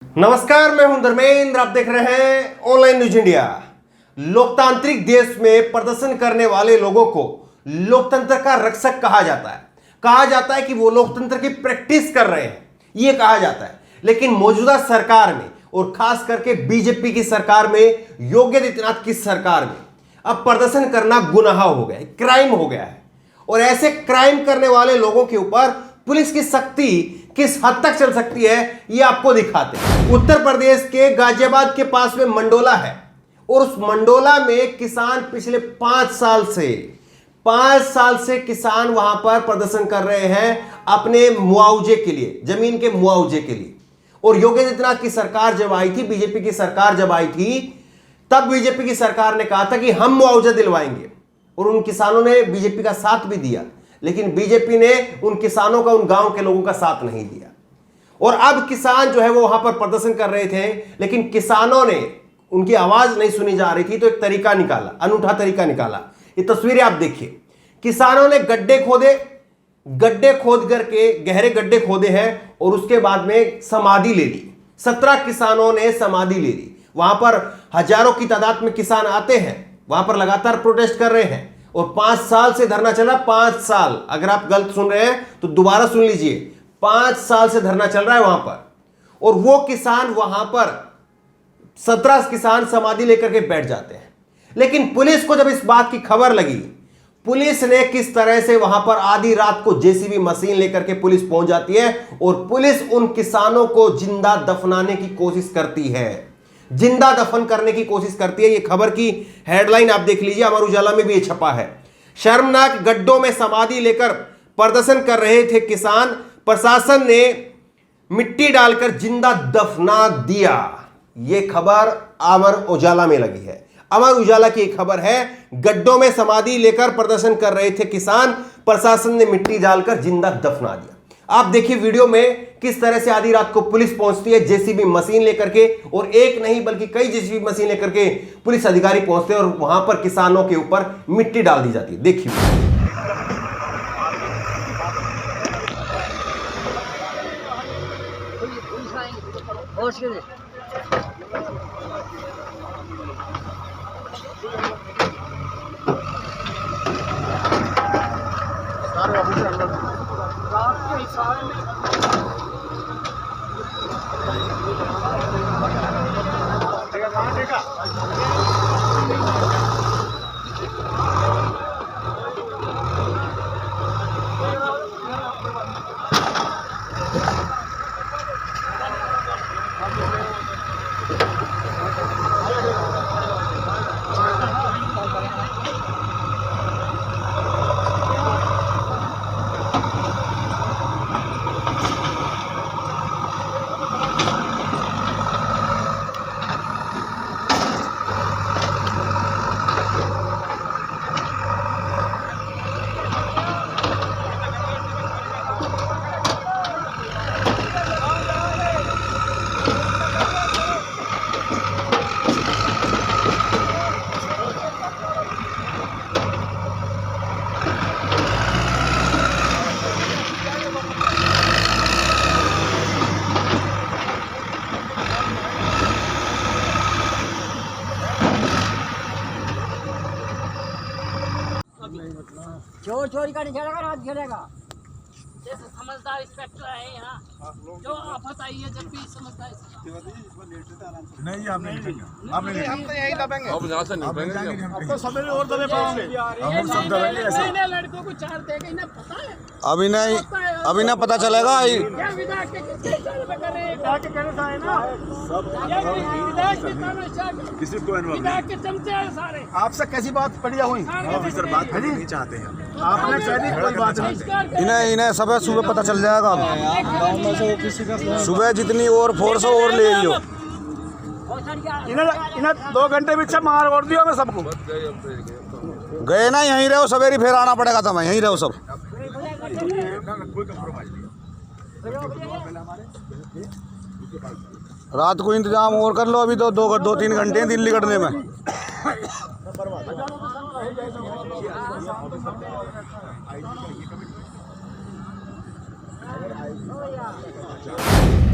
नमस्कार, मैं हूं धर्मेंद्र। आप देख रहे हैं ऑनलाइन न्यूज इंडिया। लोकतांत्रिक देश में प्रदर्शन करने वाले लोगों को लोकतंत्र का रक्षक कहा जाता है। कहा जाता है कि वो लोकतंत्र की प्रैक्टिस कर रहे हैं, ये कहा जाता है। लेकिन मौजूदा सरकार में और खास करके बीजेपी की सरकार में, योगी आदित्यनाथ की सरकार में अब प्रदर्शन करना गुनाह हो गया है, क्राइम हो गया है। और ऐसे क्राइम करने वाले लोगों के ऊपर पुलिस की सख्ती किस हद तक चल सकती है, ये आपको दिखाते हैं। उत्तर प्रदेश के गाजियाबाद के पास में मंडोला है और उस मंडोला में किसान पिछले 5 साल से किसान वहां पर प्रदर्शन कर रहे हैं अपने मुआवजे के लिए, जमीन के मुआवजे के लिए। और योगी आदित्यनाथ की सरकार जब आई थी, बीजेपी की सरकार जब आई थी, तब बीजेपी की सरकार ने कहा था कि हम मुआवजा दिलवाएंगे और उन किसानों ने बीजेपी का साथ भी दिया। लेकिन बीजेपी ने उन किसानों का, उन गांव के लोगों का साथ नहीं दिया। और अब किसान जो है वो वहां पर प्रदर्शन कर रहे थे, लेकिन किसानों ने, उनकी आवाज नहीं सुनी जा रही थी, तो एक तरीका निकाला, अनूठा तरीका निकाला। ये तस्वीरें आप देखिए। किसानों ने गड्ढे खोद करके, गहरे गड्ढे खोदे हैं और उसके बाद में समाधि ले ली। 17 किसानों ने समाधि ले ली। वहां पर हजारों की तादाद में किसान आते हैं, वहां पर लगातार प्रोटेस्ट कर रहे हैं। और 5 साल से धरना चल रहा है। 5 साल, अगर आप गलत सुन रहे हैं तो दोबारा सुन लीजिए। 5 साल से धरना चल रहा है वहां पर। और वो किसान वहां पर 17 किसान समाधि लेकर के बैठ जाते हैं। लेकिन पुलिस को जब इस बात की खबर लगी, पुलिस ने किस तरह से वहां पर आधी रात को जेसीबी मशीन लेकर के पुलिस पहुंच जाती है और पुलिस उन किसानों को जिंदा दफनाने की कोशिश करती है, जिंदा दफन करने की कोशिश करती है। ये खबर की हेडलाइन आप देख लीजिए, अमर उजाला में भी ये छपा है। शर्मनाक गड्ढों में समाधि लेकर प्रदर्शन कर रहे थे किसान, प्रशासन ने मिट्टी डालकर जिंदा दफना दिया। ये खबर अमर उजाला में लगी है। अमर उजाला की एक खबर है, गड्ढों में समाधि लेकर प्रदर्शन कर रहे थे किसान, प्रशासन ने मिट्टी डालकर जिंदा दफना दिया। आप देखिए वीडियो में किस तरह से आधी रात को पुलिस पहुंचती है जेसीबी मशीन लेकर के, और एक नहीं बल्कि कई जेसीबी मशीन लेकर के पुलिस अधिकारी पहुंचते हैं और वहां पर किसानों के ऊपर मिट्टी डाल दी जाती है। देखिए चोर चोरी का नहीं खेलेगा, रात खेलेगा। जैसे समझदार इंस्पेक्टर है यहाँ, जो आफत आई है जब भी समझदार। नहीं आपने हम तो यही दबेंगे, अब यहाँ से निकलेंगे। अब तो सवेरे और दबे पाओगे, हम सब दबेंगे ऐसे। लड़कों को 4 देगा, इन्हें पता है। अभी नहीं पता चलेगा। क्या विधायक के कितने साल में कर रहे हैं, विधायक के कहने से है ना, विधायक के कहने से किसी को विधायक के चमचे हैं सारे। आपसे कैसी बात बढ़िया हुई, ऑफिसर बात नहीं चाहते हैं, आपने कह कोई बात नहीं। इन्हें सुबह पता चल जाएगा। सुबह जितनी और फोर्स हो और ले लियो। इन्हें 2 घंटे पीछे मार और दिया मैं सबको। गए ना, यहीं रहो, सवेरे फिर आना पड़ेगा। तुम्हें यहीं रहो सब। रात को इंतजाम और कर लो। अभी तो 2-3 घंटे हैं दिल्ली कटने में।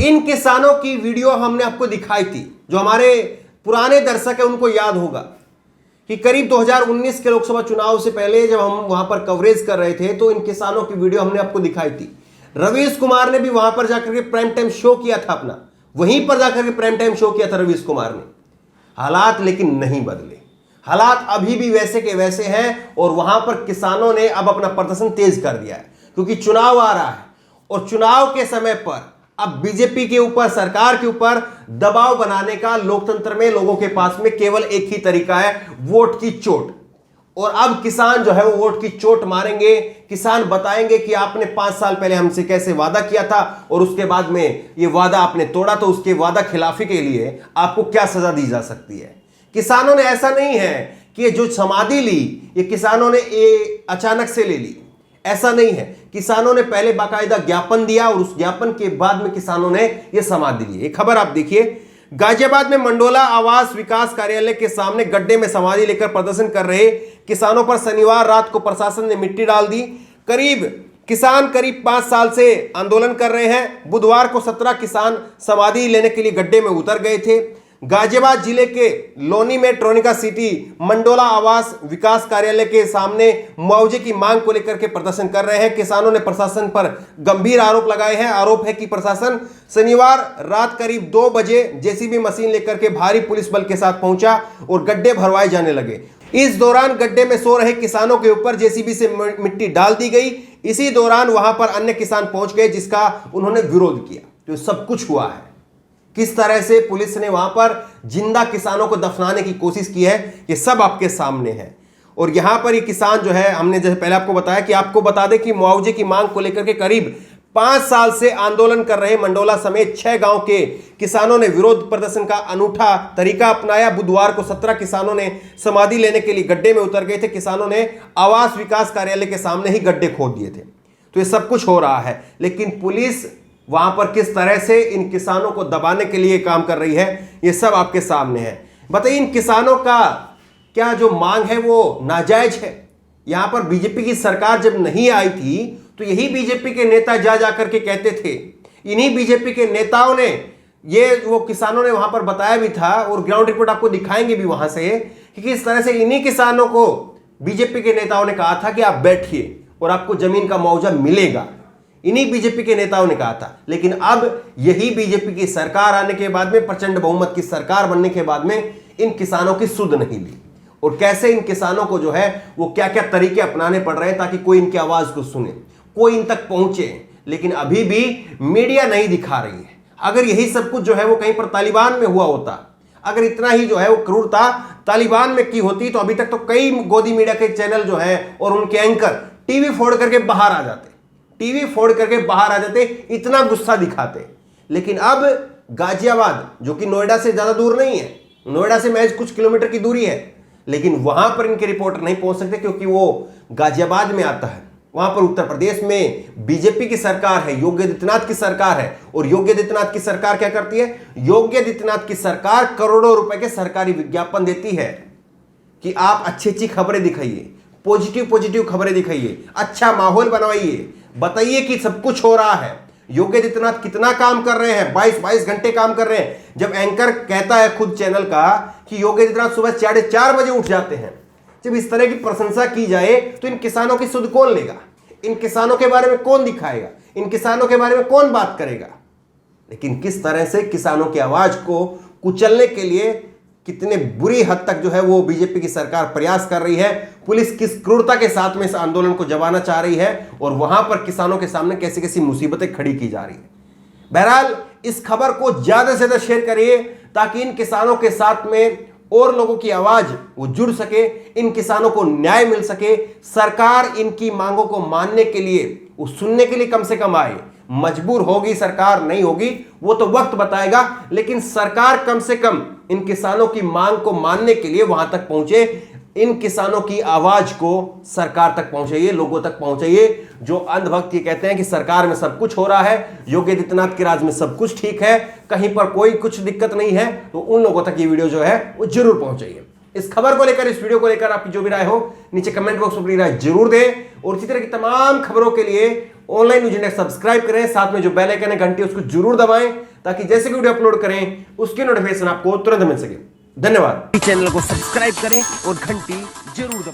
इन किसानों की वीडियो हमने आपको दिखाई थी। जो हमारे पुराने दर्शक है उनको याद होगा कि करीब 2019 के लोकसभा चुनाव से पहले जब हम वहां पर कवरेज कर रहे थे तो इन किसानों की वीडियो हमने आपको दिखाई थी। रवीश कुमार ने भी वहां पर जाकर के प्राइम टाइम शो किया था अपना, वहीं पर जाकर के प्राइम टाइम शो किया था रवीश कुमार ने। हालात लेकिन नहीं बदले, हालात अभी भी वैसे के वैसे हैं और वहां पर किसानों ने अब अपना प्रदर्शन तेज कर दिया है क्योंकि चुनाव आ रहा है और चुनाव के समय पर अब बीजेपी के ऊपर, सरकार के ऊपर दबाव बनाने का लोकतंत्र में लोगों के पास में केवल एक ही तरीका है, वोट की चोट। और अब किसान जो है वो वोट की चोट मारेंगे। किसान बताएंगे कि आपने 5 साल पहले हमसे कैसे वादा किया था और उसके बाद में ये वादा आपने तोड़ा, तो उसके वादा खिलाफी के लिए आपको क्या सजा दी जा सकती है। किसानों ने ऐसा नहीं है कि ये जो समाधि ली ये किसानों ने अचानक से ले ली, ऐसा नहीं है। किसानों ने पहले बाकायदा ज्ञापन दिया और उस ज्ञापन के बाद में किसानों ने यह समाधि ली। एक खबर आप देखिए, गाजियाबाद में मंडोला आवास विकास कार्यालय के सामने गड्ढे में समाधि लेकर प्रदर्शन कर रहे किसानों पर शनिवार रात को प्रशासन ने मिट्टी डाल दी। किसान करीब 5 साल से आंदोलन कर रहे हैं। बुधवार को 17 किसान समाधि लेने के लिए गड्ढे में उतर गए थे। गाजियाबाद जिले के लोनी में ट्रोनिका सिटी मंडोला आवास विकास कार्यालय के सामने मुआवजे की मांग को लेकर के प्रदर्शन कर रहे हैं। किसानों ने प्रशासन पर गंभीर आरोप लगाए हैं। आरोप है कि प्रशासन शनिवार रात करीब 2 बजे जेसीबी मशीन लेकर के भारी पुलिस बल के साथ पहुंचा और गड्ढे भरवाए जाने लगे। इस दौरान गड्ढे में सो रहे किसानों के ऊपर जेसीबी से मिट्टी डाल दी गई। इसी दौरान वहां पर अन्य किसान पहुंच गए जिसका उन्होंने विरोध किया। तो सब कुछ हुआ है। किस तरह से पुलिस ने वहां पर जिंदा किसानों को दफनाने की कोशिश की है ये सब आपके सामने है। और यहां पर ये किसान जो है, हमने जैसे पहले आपको बताया कि आपको बता दें कि मुआवजे की मांग को लेकर के करीब 5 साल से आंदोलन कर रहे मंडोला समेत 6 गांव के किसानों ने विरोध प्रदर्शन का अनूठा तरीका अपनाया। बुधवार को 17 किसानों ने समाधि लेने के लिए गड्ढे में उतर गए थे। किसानों ने आवास विकास कार्यालय के सामने ही गड्ढे खोद दिए थे। तो ये सब कुछ हो रहा है, लेकिन पुलिस वहां पर किस तरह से इन किसानों को दबाने के लिए काम कर रही है ये सब आपके सामने है। बताइए, इन किसानों का क्या जो मांग है वो नाजायज है? यहां पर बीजेपी की सरकार जब नहीं आई थी तो यही बीजेपी के नेता जा करके कहते थे, इन्हीं बीजेपी के नेताओं ने ये वो किसानों ने वहां पर बताया भी था और ग्राउंड रिपोर्ट आपको दिखाएंगे भी वहां से कि किस तरह से इन्हीं किसानों को बीजेपी के नेताओं ने कहा था कि आप बैठिए और आपको जमीन का मुआवजा मिलेगा। इन्हीं बीजेपी के नेताओं ने कहा था। लेकिन अब यही बीजेपी की सरकार आने के बाद में, प्रचंड बहुमत की सरकार बनने के बाद में इन किसानों की सुध नहीं ली और कैसे इन किसानों को जो है वो क्या क्या तरीके अपनाने पड़ रहे हैं ताकि कोई इनकी आवाज को सुने, कोई इन तक पहुंचे। लेकिन अभी भी मीडिया नहीं दिखा रही है। अगर यही सब कुछ जो है वो कहीं पर तालिबान में हुआ होता, अगर इतना ही जो है वो क्रूरता तालिबान में की होती तो अभी तक तो कई गोदी मीडिया के चैनल जो है और उनके एंकर टीवी फोड़ करके बाहर आ जाते, इतना गुस्सा दिखाते। लेकिन अब गाजियाबाद, जो कि नोएडा से ज्यादा दूर नहीं है, नोएडा से महज कुछ किलोमीटर की दूरी है, लेकिन वहां पर इनके रिपोर्टर नहीं पहुंच सकते क्योंकि वो गाजियाबाद में आता है। वहां पर उत्तर प्रदेश में बीजेपी की सरकार है, योगी आदित्यनाथ की सरकार है। और योगी आदित्यनाथ की सरकार क्या करती है? योगी आदित्यनाथ की सरकार करोड़ों रुपए के सरकारी विज्ञापन देती है कि आप अच्छी अच्छी खबरें दिखाइए, पॉजिटिव खबरें दिखाइए, अच्छा माहौल बनवाइए, बताइए कि सब कुछ हो रहा है। योगी आदित्यनाथ कितना काम कर रहे हैं, 22 घंटे काम कर रहे हैं। जब एंकर कहता है खुद चैनल का कि योगी आदित्यनाथ सुबह 4:30 बजे उठ जाते हैं, जब इस तरह की प्रशंसा की जाए तो इन किसानों की सुध कौन लेगा? इन किसानों के बारे में कौन दिखाएगा? इन किसानों के बारे में कौन बात करेगा? लेकिन किस तरह से किसानों की आवाज को कुचलने के लिए कितने बुरी हद तक जो है वो बीजेपी की सरकार प्रयास कर रही है, पुलिस किस क्रूरता के साथ में इस आंदोलन को जवाना चाह रही है और वहां पर किसानों के सामने कैसी कैसी मुसीबतें खड़ी की जा रही है। बहरहाल इस खबर को ज्यादा से ज्यादा शेयर करिए ताकि इन किसानों के साथ में और लोगों की आवाज वो जुड़ सके, इन किसानों को न्याय मिल सके, सरकार इनकी मांगों को मानने के लिए, वो सुनने के लिए कम से कम आए। मजबूर होगी सरकार, नहीं होगी वो तो वक्त बताएगा, लेकिन सरकार कम से कम इन किसानों की मांग को मानने के लिए वहां तक पहुंचे, इन किसानों की आवाज को सरकार तक पहुंचाइए, लोगों तक पहुंचाइए। जो अंधभक्त ये कहते हैं कि सरकार में सब कुछ हो रहा है, योगी आदित्यनाथ के राज में सब कुछ ठीक है, कहीं पर कोई कुछ दिक्कत नहीं है, तो उन लोगों तक ये वीडियो जो है वो जरूर पहुंचाइए। इस खबर को लेकर, इस वीडियो को लेकर आपकी जो भी राय हो नीचे कमेंट बॉक्स में अपनी राय जरूर दें। और इसी तरह की तमाम खबरों के लिए ऑनलाइन न्यूज इंडिया सब्सक्राइब करें, साथ में जो बेल आइकन है घंटी उसको जरूर दबाएं, ताकि जैसे कि वीडियो अपलोड करें उसकी नोटिफिकेशन आपको तुरंत मिल सके। धन्यवाद। चैनल को सब्सक्राइब करें और घंटी जरूर दबाएं।